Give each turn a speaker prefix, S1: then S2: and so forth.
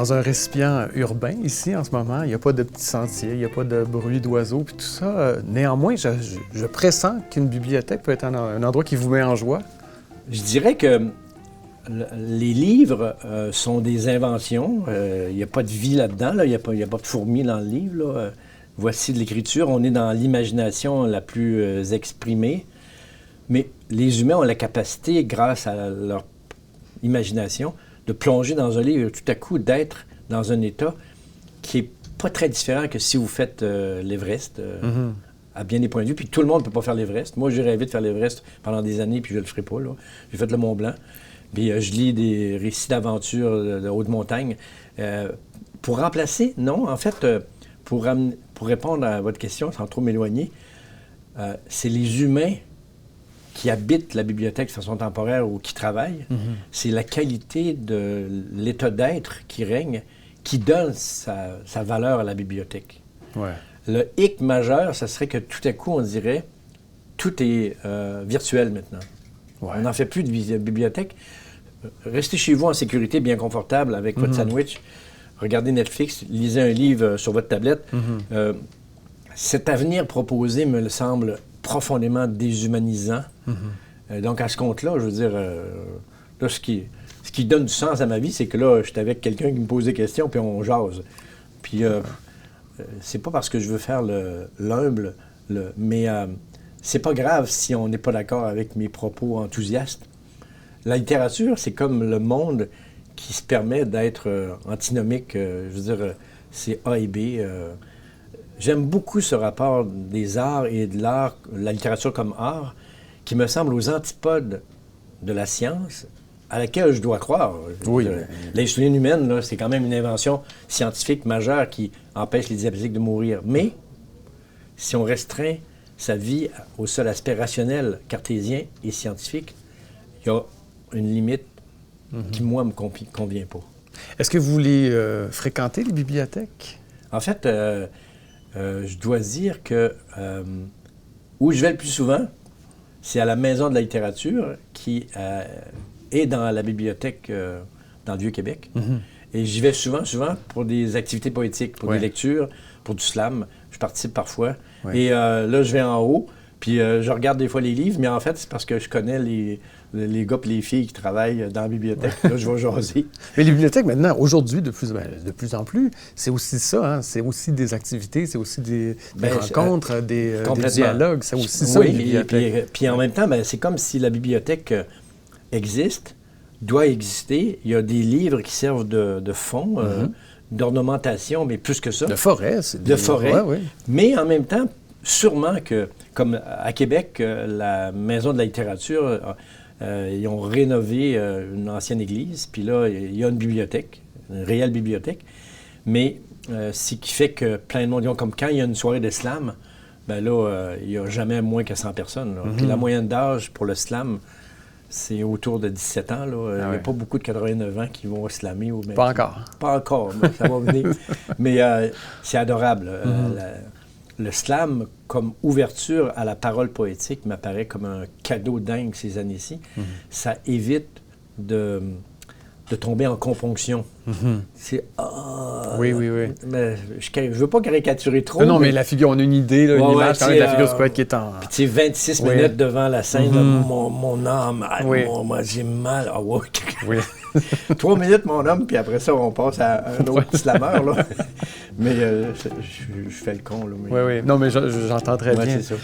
S1: dans un récipient urbain ici en ce moment. Il n'y a pas de petits sentiers, il n'y a pas de bruit d'oiseaux, puis tout ça. Néanmoins, je pressens qu'une bibliothèque peut être un endroit qui vous met en joie.
S2: Je dirais que les livres sont des inventions. Il n'y a pas de vie là-dedans. Là. Il n'y a pas de fourmis dans le livre. Là. Voici de l'écriture. On est dans l'imagination la plus exprimée. Mais les humains ont la capacité, grâce à leur imagination, de plonger dans un livre et tout à coup d'être dans un état qui n'est pas très différent que si vous faites l'Everest, à bien des points de vue. Puis tout le monde ne peut pas faire l'Everest. Moi, j'ai rêvé de faire l'Everest pendant des années, puis je ne le ferai pas. Là. J'ai fait le Mont-Blanc. Puis je lis des récits d'aventure de haute montagne. Pour remplacer, non, en fait, pour répondre à votre question, sans trop m'éloigner, c'est les humains qui habitent la bibliothèque de façon temporaire ou qui travaillent. C'est la qualité de l'état d'être qui règne qui donne sa valeur à la bibliothèque.
S1: Ouais.
S2: Le hic majeur, ça serait que tout à coup, on dirait, tout est virtuel maintenant. Ouais. On n'en fait plus de bibliothèque. Restez chez vous en sécurité, bien confortable, avec votre sandwich. Regardez Netflix, lisez un livre sur votre tablette. Cet avenir proposé me semble profondément déshumanisant. Donc, à ce compte-là, je veux dire, là, ce qui donne du sens à ma vie, c'est que là, je suis avec quelqu'un qui me pose des questions, puis on jase. Puis, c'est pas parce que je veux faire l'humble, mais c'est pas grave si on n'est pas d'accord avec mes propos enthousiastes. La littérature, c'est comme le monde qui se permet d'être antinomique. Je veux dire, c'est A et B. J'aime beaucoup ce rapport des arts et de l'art, la littérature comme art, qui me semble aux antipodes de la science, à laquelle je dois croire.
S1: Oui.
S2: L'insuline humaine, là, c'est quand même une invention scientifique majeure qui empêche les diabétiques de mourir. Mais si on restreint sa vie au seul aspect rationnel, cartésien et scientifique, il y a une limite qui, moi, me convient pas.
S1: Est-ce que vous voulez fréquenter les bibliothèques?
S2: En fait, je dois dire que où je vais le plus souvent, c'est à la Maison de la littérature qui est dans la bibliothèque dans le Vieux-Québec. Et j'y vais souvent pour des activités poétiques, pour des lectures, pour du slam. Je participe parfois. Et là, je vais en haut, puis je regarde des fois les livres, mais en fait, c'est parce que je connais les gars et les filles qui travaillent dans la bibliothèque. Là, je vais jaser.
S1: Mais les bibliothèques, maintenant, aujourd'hui, de plus en plus, c'est aussi ça. Hein? C'est aussi des activités, c'est aussi des rencontres, des dialogues. C'est aussi ça, les bibliothèques.
S2: Puis en même temps, c'est comme si la bibliothèque existe, doit exister. Il y a des livres qui servent de fond, d'ornementation, mais plus que ça.
S1: De forêt.
S2: De forêt. Mais en même temps, sûrement que, comme à Québec, la Maison de la littérature... ils ont rénové une ancienne église, puis là, il y a une bibliothèque, une réelle bibliothèque. Mais ce qui fait que plein de monde, comme quand il y a une soirée de slam, ben là, il n'y a jamais moins que 100 personnes. Là. Puis la moyenne d'âge pour le slam, c'est autour de 17 ans. Là. Il n'y a pas beaucoup de 89 ans qui vont slammer.
S1: Pas encore.
S2: Pas encore, mais ça va venir. Mais c'est adorable. Le slam, comme ouverture à la parole poétique, m'apparaît comme un cadeau dingue ces années-ci. Ça évite de tomber en componction. C'est...
S1: oui.
S2: Mais je ne veux pas caricaturer trop.
S1: Non, mais la figure, on a une idée, là, une image quand même de la figure du poète qui est en...
S2: Puis 26 minutes devant la scène, là, mon âme, moi j'ai mal. 3 minutes, mon homme, puis après ça, on passe à un autre slameur. Là. Mais je fais le con. Là, mais...
S1: Oui. Non, mais j'entends très bien.
S2: C'est ça.